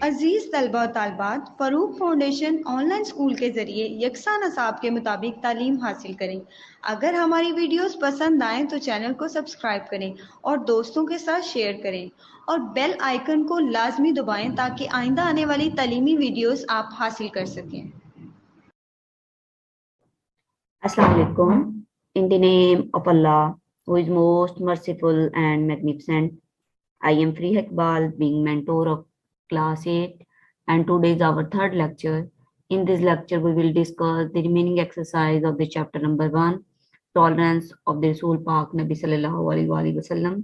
अजीज तलबा और तालबात, Farooq foundation online school के ज़रिए यकसा नसाब के मुताबिक तालीम हासिल करें। अगर हमारी वीडियोस पसंद आएँ तो चैनल को सब्सक्राइब करें और दोस्तों के साथ शेयर करें और बेल आइकन को लाजमी दबाएं ताकि आइंदा आने वाली तालीमी वीडियोस आप हासिल कर सकें। Assalamu alaikum. In the name of Allah, who is most merciful and magnificent, I am Free Iqbal, being mentor of class 8, and today is our third lecture. In this lecture, we will discuss the remaining exercise of the chapter number 1, tolerance of the Rasul Pak Nabi Sallallahu Alaihi Wasallam.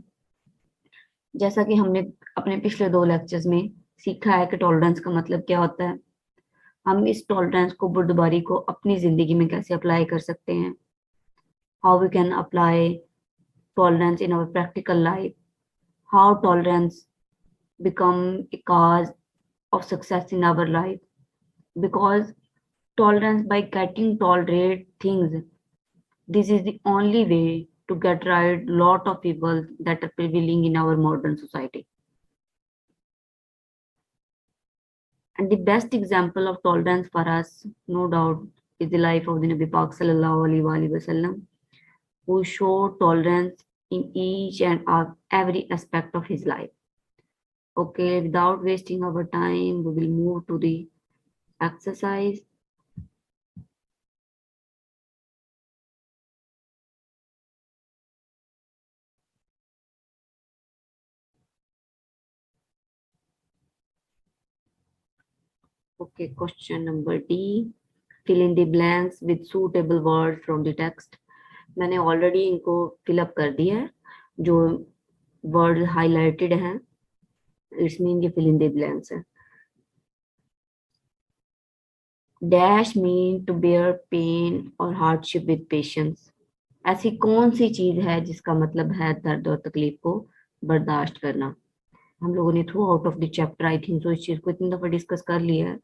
जैसा कि हमने अपने पिछले 2 lectures में सीखा है कि tolerance का मतलब क्या होता है, हम इस टॉलरेंस को बुर्दबारी को अपनी जिंदगी में कैसे अप्लाई कर सकते हैं, how we can apply tolerance in our practical life, how tolerance become a cause of success in our life, because tolerance, by getting tolerate things, this is the only way to get rid lot of evil that are prevailing in our modern society. And the best example of tolerance for us, no doubt, is the life of the Nabi Pak Sallallahu Alaihi Wasallam, who showed tolerance in each and every aspect of his life. Okay, without wasting our time, we will move to the exercise. Okay, question number D. Fill in the blanks with suitable words from the text. मैंने already इनको fill up कर दिया है, जो word highlighted हैं इसमें ये fill in the blanks है. Dash mean to bear pain और हार्डशिप विद पेशेंस. ऐसी कौन सी चीज है जिसका मतलब है दर्द और तकलीफ को बर्दाश्त करना. हम लोगों ने through out of the chapter I think so इस चीज को इतनी दफा डिस्कस कर लिया है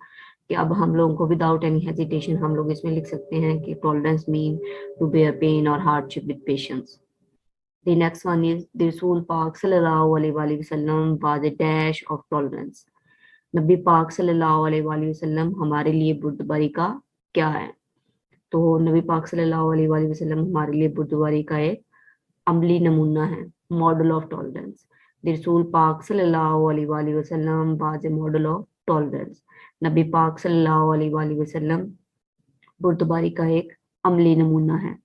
कि अब हम लोगों को विदाउट एनी हेजिटेशन हम लोग इसमें लिख सकते हैं कि tolerance mean to bear pain और hardship with patience. The next one is the Rasul Pak Sallallahu Alaihi Wasallam was a dash of tolerance. नबी पाक सल्लल्लाहु अलैहि वसल्लम हमारे लिए बुर्दबारी का क्या है. तो नबी पाक सल्लल्लाहु अलैहि वसल्लम हमारे लिए बुर्दबारी का एक अमली नमूना है, मॉडल ऑफ टॉलरेंस. द रसूल पाक सल्लल्लाहु अलैहि वसल्लम was a model of tolerance. नबी पाक सल्लल्लाहु अलैहि वसल्लम बुर्दबारी का एक अमली नमूना है.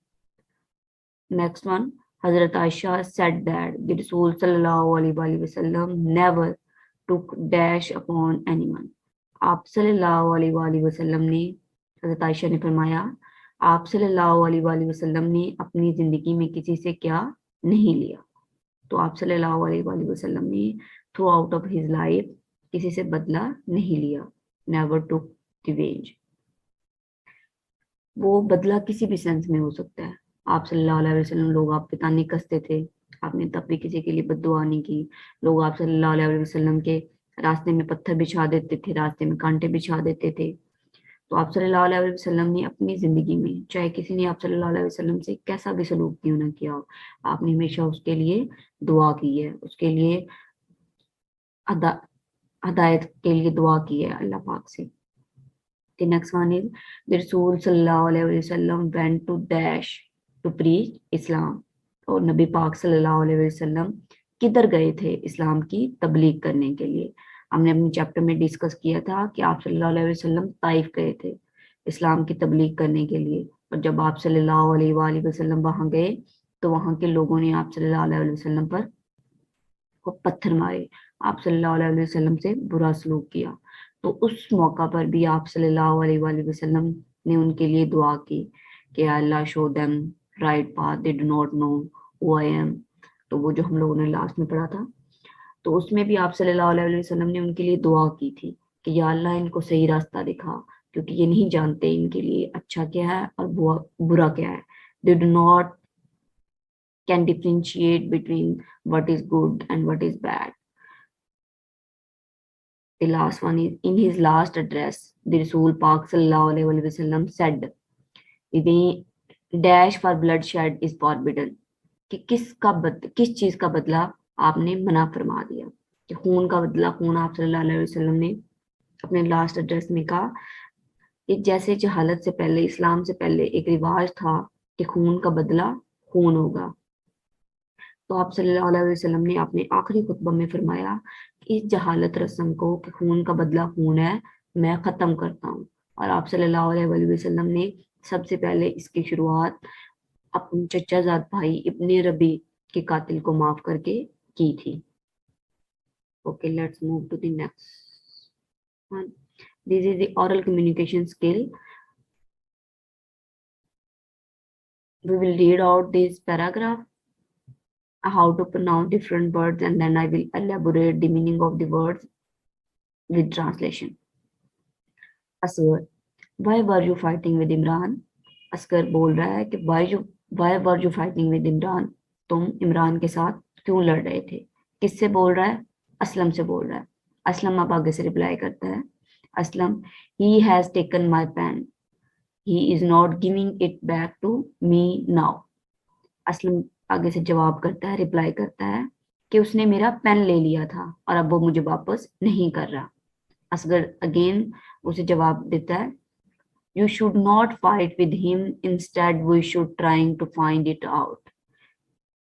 Next one, Hazrat Aisha said that the Rasul sallallahu alaihi wasallam never took dash upon anyone. आप सल्लल्लाहु अलैहि वसल्लम ने, हजरत आयशा ने फरमाया, आप सल्लल्लाहु अलैहि वसल्लम ने अपनी जिंदगी में किसी से क्या नहीं लिया. तो आप सल्लल्लाहु अलैहि वसल्लम ने through out of his life किसी से बदला नहीं लिया. Never took revenge. वो बदला किसी भी सेंस में हो सकता है. आप सल्लल्लाहु अलैहि वसल्लम, लोग आप पे ताने कसते थे, आपने तब भी किसी के लिए बद्दुआ नहीं की. लोग आप सल्लल्लाहु अलैहि वसल्लम के रास्ते में पत्थर बिछा देते थे, रास्ते में कांटे बिछा देते थे. तो आप सल्लल्लाहु अलैहि वसल्लम ने अपनी जिंदगी में, चाहे किसी ने आप सल्लल्लाहु अलैहि वसल्लम से कैसा भी सलूक क्यों ना किया हो, आपने हमेशा उसके लिए दुआ की है, उसके लिए हदायत के लिए दुआ की है अल्लाह पाक से. The next one is the Rasul sallallahu alaihi wasallam went to dash to preach Islam. और नबी पाक सल्लल्लाहु अलैहि वसल्लम किधर गए थे इस्लाम की तबलीग करने के लिए. हमने अपने चैप्टर में डिस्कस किया था कि आप सल्लल्लाहु अलैहि वसल्लम ताइफ गए थे इस्लाम की तबलीग करने के लिए. और जब आप सल्लल्लाहु अलैहि वसल्लम वहां गए तो वहां के लोगों ने आप सल्लल्लाहु अलैहि वसल्लम पर को पत्थर मारे, आप सल्लल्लाहु अलैहि वसल्लम से बुरा सलूक किया. तो उस मौका पर भी आप सल्लल्लाहु अलैहि वसल्लम ने उनके लिए दुआ की कि Allah show them right path, they do not know who I am. तो वो जो हम लोगों ने लास्ट में पढ़ा था, तो उसमें भी आप सल्लल्लाहु अलैहि वसल्लम ने उनके लिए दुआ की थी कि या अल्लाह इनको सही रास्ता दिखा, क्योंकि ये नहीं जानते इनके लिए अच्छा क्या है और बुरा क्या है. दे do not can differentiate between what is good and what is bad. The last one is, in his last address, the Rasul Pak Sallallahu Alaihi Wasallam said, the dash for bloodshed is forbidden. कि किस चीज का बदला आपने मना फरमा दिया, कि खून का बदला, खून आप सल्लल्लाहु अलैहि वसल्लम ने अपने लास्ट एड्रेस में कहा कि जैसे जहालत से पहले, इस्लाम से पहले एक रिवाज था कि खून का बदला खून होगा, तो आप सल्लल्लाहु अलैहि वसल्लम ने अपने आखिरी खुतबा में फरमाया कि इस जहालत रस्म को, कि खून का बदला खून है, मैं खत्म करता हूँ। और आप सल्लल्लाहु अलैहि वसल्लम ने सबसे पहले इसकी शुरुआत अपने चचाजाद भाई इब्ने रबी के कातिल को माफ करके की थी। Okay, let's move to the next one. This is the oral communication skill. We will read out this paragraph, how to pronounce different words, and then I will elaborate the meaning of the words with translation. Asghar, why were you fighting with Imran? Asgar बोल रहा है कि why were you fighting with Imran? तुम इमरान के साथ क्यों लड़ रहे थे? किससे बोल रहा है? असलम से बोल रहा है। असलम अब आगे से रिप्लाई करता है। Aslam, he has taken my pen. He is not giving it back to me now. Aslam आगे से जवाब करता है, रिप्लाई करता है कि उसने मेरा पेन ले लिया था और अब वो मुझे वापस नहीं कर रहा। असगर अगेन उसे जवाब देता है, you should not fight with him, instead we should trying to find it out.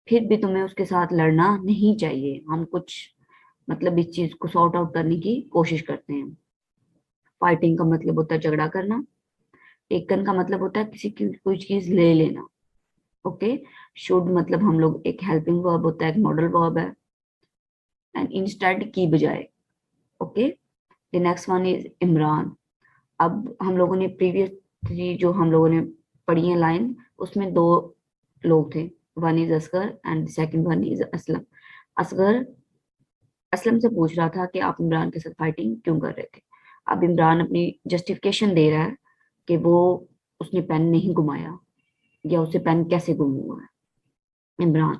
फिर भी तुम्हें उसके साथ लड़ना नहीं चाहिए, हम कुछ मतलब इस चीज को सॉर्ट आउट करने की कोशिश करते हैं। फाइटिंग का मतलब होता है झगड़ा करना। टेकन का मतलब होता है किसी की कोई चीज ले लेना। ओके, शुड मतलब हम लोग एक हेल्पिंग वर्ब होता है, एक मॉडल वर्ब है, एंड इंस्टेड की बजाय। Okay, the next one is Imran. अब हम लोगों ने प्रीवियस थ्री जो हम लोगों ने पढ़ी है लाइन, उसमें दो लोग थे, one is Asgar and second one is Aslam. Asgar Aslam से पूछ रहा था कि आप इमरान के साथ फाइटिंग क्यों कर रहे थे। अब इमरान अपनी जस्टिफिकेशन दे रहा है कि वो उसने पेन नहीं घुमाया या उसे पेन कैसे गुम हुआ है। Imran,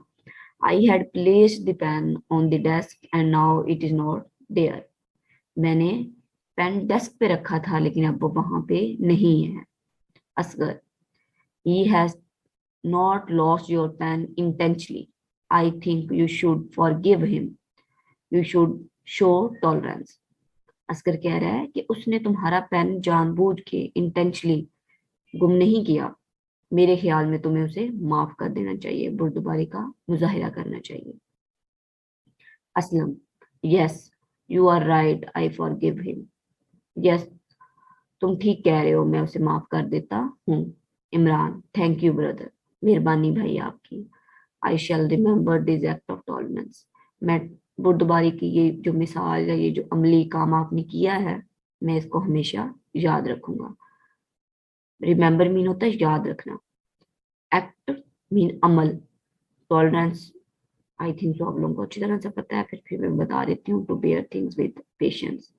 I had placed the pen on the desk and now it is not there. मैंने पेन डेस्क पे रखा था लेकिन अब वो वहां पे नहीं है। Asghar, he has not lost your pen intentionally. I think you should forgive him. You should show tolerance. Asghar कह रहा है कि उसने तुम्हारा पेन जानबूझ के इंटेंशनली गुम नहीं किया। मेरे ख्याल में तुम्हें उसे माफ कर देना चाहिए, बुर्दबारी का मुजाहिरा करना चाहिए। Aslam, yes, you are right, I forgive him. Yes, तुम ठीक कह रहे हो, मैं उसे माफ कर देता हूँ। इमरान, थैंक यू ब्रदर, मेहरबानी भाई आपकी। I shall remember this act of tolerance. मैं बुर्दबारी की ये जो मिसाल या ये जो अमली काम आपने किया है, मैं इसको हमेशा याद रखूंगा। रिमेम्बर मीन होता है याद रखना, act mean Amal, tolerance I think तो आप लोगों को अच्छी तरह से पता है, फिर मैं बता देती हूँ। To bear things with patience,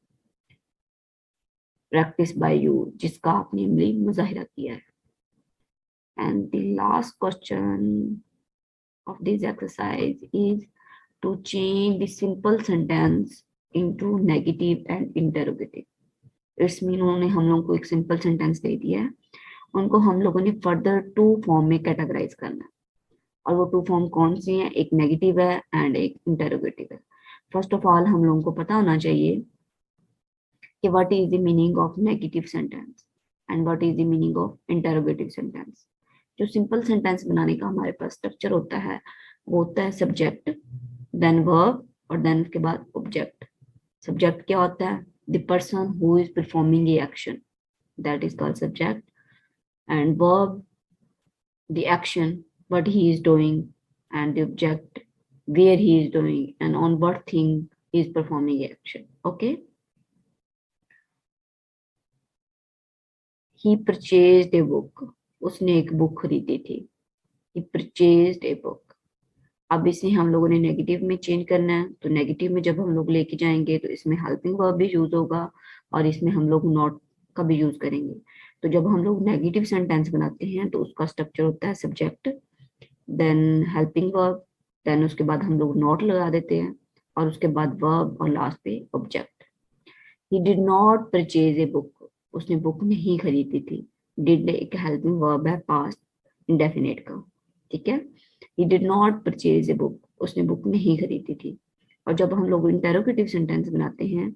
practice by you, जिसका आपने अमली मुजाहिरा किया है। And the last question of this exercise is to change the simple sentence into negative and interrogative. It's mean उन्होंने हम लोगों को एक सिंपल सेंटेंस दे दिया है, उनको हम लोगों ने फर्दर टू फॉर्म में कैटेगराइज करना है। और वो टू फॉर्म कौन सी हैं? एक नेगेटिव है एंड एक इंटरोगेटिव है। फर्स्ट ऑफ ऑल हम लोगों को पता होना चाहिए कि what is the meaning of negative sentence and what is the meaning of interrogative sentence. जो सिंपल सेंटेंस बनाने का हमारे पास स्ट्रक्चर होता है वो होता है सब्जेक्ट, देन वर्ब और देन उसके बाद ऑब्जेक्ट। सब्जेक्ट क्या होता है? The person who is performing a action, that is called subject. And verb, the action what he is doing, and the object where he is doing and on what thing he is performing action. Okay, he purchased a book, उसने एक book खरीदी थी। he purchased a book। अब इसे हम लोगों ने negative में चेंज करना है, तो नेगेटिव में जब हम लोग लेके जाएंगे तो इसमें हेल्पिंग वर्ब भी यूज होगा और इसमें हम लोग नॉट का भी यूज करेंगे। तो जब हम लोग नेगेटिव सेंटेंस बनाते हैं तो उसका स्ट्रक्चर होता है subject, then helping verb, then उसके बाद हम लोग नॉट लगा देते हैं और उसके बाद वर्ब और लास्ट पे object. He did not purchase a book, उसने बुक नहीं खरीदी थी। डिड एक हेल्पिंग वर्ब है पास्ट इंडेफिनिट का, ठीक है। ही did not purchase a book, उसने बुक नहीं खरीदी थी। और जब हम लोग इंटेरोगेटिव सेंटेंस बनाते हैं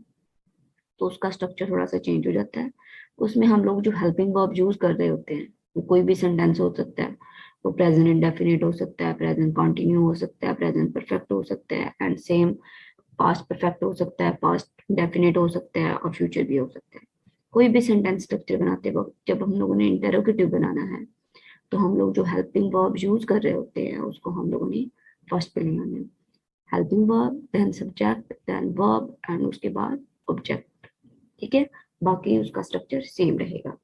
तो उसका स्ट्रक्चर थोड़ा सा चेंज हो जाता है। उसमें हम लोग जो हेल्पिंग वर्ब यूज कर रहे होते हैं, वो कोई भी सेंटेंस हो सकता है, वो प्रेजेंट इंडेफिनिट हो सकता है, प्रेजेंट कंटिन्यू हो सकता है, प्रेजेंट परफेक्ट हो सकता है, एंड सेम पास्ट परफेक्ट हो सकता है, पास्ट डेफिनेट हो सकता है, और फ्यूचर भी हो सकता है। कोई भी सेंटेंस स्ट्रक्चर बनाते वक्त जब हम लोगों ने इंटेरोगेटिव बनाना है, तो हम लोग जो हेल्पिंग वर्ब यूज कर रहे होते हैं उसको हम लोगों ने फर्स्ट पे ले आना है। Helping verb, then subject, then verb, and उसके बाद ऑब्जेक्ट। ठीक है, बाकी उसका स्ट्रक्चर सेम रहेगा।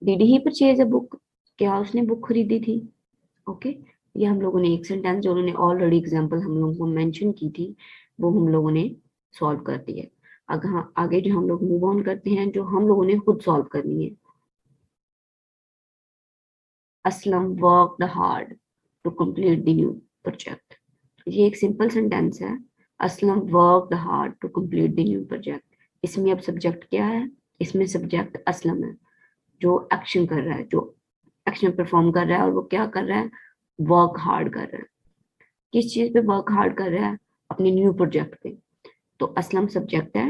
Did he purchase a book, क्या उसने बुक खरीदी थी? ओके, ये हम लोगों ने एक सेंटेंस जो उन्होंने ऑलरेडी एग्जांपल हम लोगों को मेंशन की थी, वो हम लोगों ने सॉल्व कर दी है। आगे जो हम लोग मूव ऑन करते हैं, जो हम लोगों ने खुद सॉल्व करनी है। Aslam worked hard to complete the new project. ये एक सिंपल सेंटेंस है। Aslam worked hard to complete the new project. इसमें अब सब्जेक्ट क्या है? इसमें सब्जेक्ट असलम है, जो एक्शन कर रहा है, जो एक्शन परफॉर्म कर रहा है, और वो क्या कर रहा है? वर्क हार्ड कर रहा है। किस चीज पे वर्क हार्ड कर रहा है? अपने न्यू प्रोजेक्ट पे। तो असलम सब्जेक्ट है,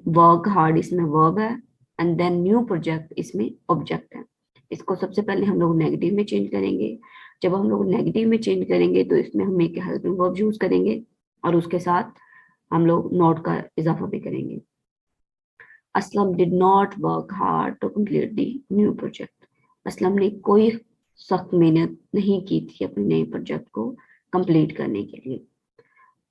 वर्क हार्ड इसमें वर्ब है, एंड देन न्यू प्रोजेक्ट इसमें ऑब्जेक्ट है। इसको सबसे पहले हम लोग नेगेटिव में चेंज करेंगे। जब हम लोग नेगेटिव में चेंज करेंगे तो इसमें हम एक हेल्पिंग वर्ब यूज करेंगे, और उसके साथ हम लोग नॉट का इजाफा भी करेंगे। Aslam did not work hard to complete the new project. Aslam ने कोई सख्त मेहनत नहीं की थी अपने नए प्रोजेक्ट को कंप्लीट करने के लिए।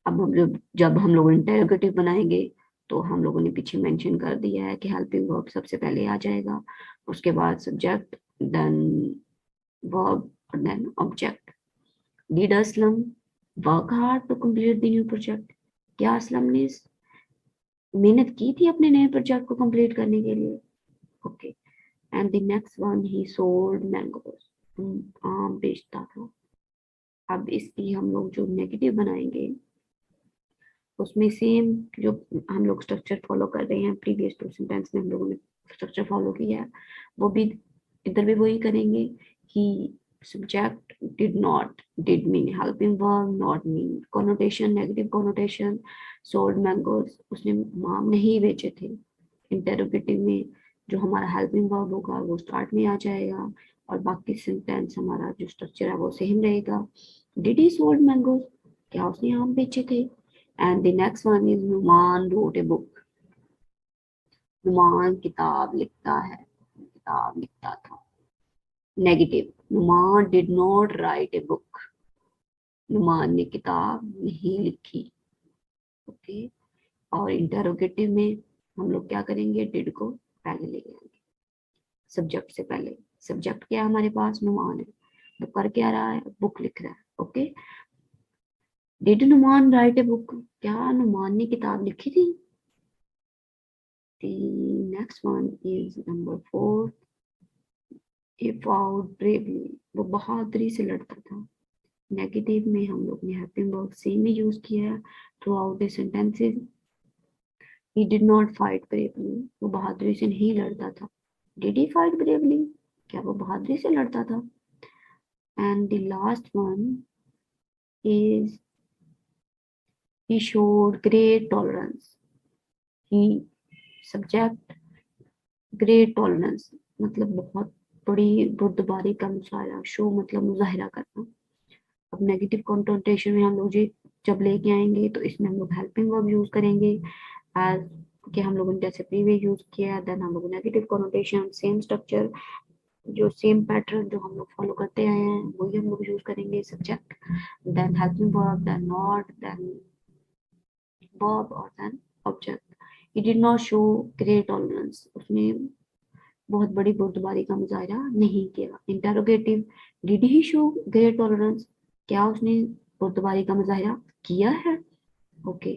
अब हम जब हम लोग इंटेरोगेटिव बनाएंगे, तो हम लोगों ने पीछे मेंशन कर दिया है कि हेल्पिंग वर्ब सबसे पहले आ जाएगा, उसके बाद सब्जेक्ट, देन वर्ब, और then object. Did Aslam work hard to complete the new project? क्या असलम ने मेहनत की थी अपने नए प्रोजेक्ट को कंप्लीट करने के लिए? Okay, and the next one, he sold mangoes. आम बेचता था। अब इसकी हम लोग जो नेगेटिव बनाएंगे, उसमें सेम जो हम लोग स्ट्रक्चर फॉलो कर रहे हैं, प्रीवियस टू सेंटेंस में हम लोगों ने स्ट्रक्चर फॉलो किया है, वो भी इधर भी वही करेंगे कि subject did not, did mean helping verb, not mean connotation, negative connotation, sold mangoes, उसने आम नहीं बेचे थे। इंटेरोगेटिव में जो हमारा हेल्पिंग वर्ब होगा वो स्टार्ट में आ जाएगा, और बाकी सेंटेंस हमारा जो स्ट्रक्चर है वो सेम रहेगा। डिड ही सोल्ड मैंगोज, क्या उसने आम बेचे थे? And the next one is Numan wrote a book. Numan किताब लिखता है, किताब लिखता था। Negative, Numan did not write a book. Numan ने किताब नहीं लिखी। ओके, और इंटरोगेटिव में हम लोग क्या करेंगे? डिड को पहले ले आएंगे, सब्जेक्ट से पहले। सब्जेक्ट क्या है हमारे पास? नुमान है। वो कर क्या रहा है? बुक लिख रहा है। Okay, did Numan write a book, क्या नुमान ने किताब लिखी थी? The next one is number 4. He fought bravely. वो बहादुरी से लड़ता था। नेगेटिव में हम लोग ने हेल्पिंग वर्ब सेम ही यूज किया है through out the sentences. He did not fight bravely. वो बहादुरी से नहीं लड़ता था। Did he fight bravely? क्या वो बहादुरी से लड़ता था? And the last one is he showed great tolerance. He subject, great tolerance मतलब बहुत बड़ी बुर्दबारी का मुजाहरा, शो मतलब मुजाहरा करना। अब नेगेटिव कॉन्नोटेशन में हम लोग जी जब लेके आएंगे तो इसमें हम लोग हेल्पिंग वर्ब यूज करेंगे एज कि हम लोगों ने जैसे प्रीवियस यूज किया। देन हम लोग नेगेटिव कॉन्नोटेशन, सेम स्ट्रक्चर, जो सेम पैटर्न जो हम लोग फॉलो करते आए हैं वही हम लोग यूज करेंगे। Subject, then helping verb, then not, then verb, और then object. He did not show great tolerance, उसने बहुत बड़ी बुर्दबारी का मुजाहरा नहीं किया। Interrogative, did he show great tolerance, क्या उसने बुर्दबारी का मुजाहरा किया है? ओके,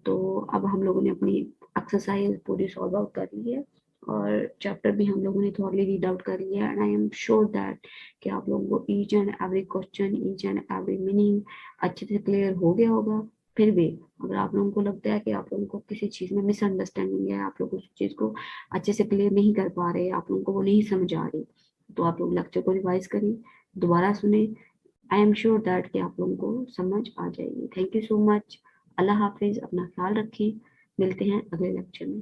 तो अब हम लोगों ने अपनी एक्सरसाइज पूरी सॉल्व आउट कर ली है, और चैप्टर भी हम लोगों ने थॉरली रीड आउट कर लिया, and I am sure that कि आप लोगों को each and every question, each and every meaning अच्छे से क्लियर हो गया होगा। फिर भी अगर आप लोगों को लगता है कि आप लोगों को किसी चीज़ में मिसअंडरस्टैंडिंग है, आप लोग उस चीज़ को अच्छे से क्लियर नहीं कर पा रहे, आप लोगों को वो नहीं समझ आ रही, तो आप लोग लेक्चर को रिवाइज करें, दोबारा सुने। आई एम श्योर दैट कि आप लोगों को समझ आ जाएगी। Thank you so much. Allah हाफिज, अपना ख्याल रखें। मिलते हैं अगले लेक्चर में।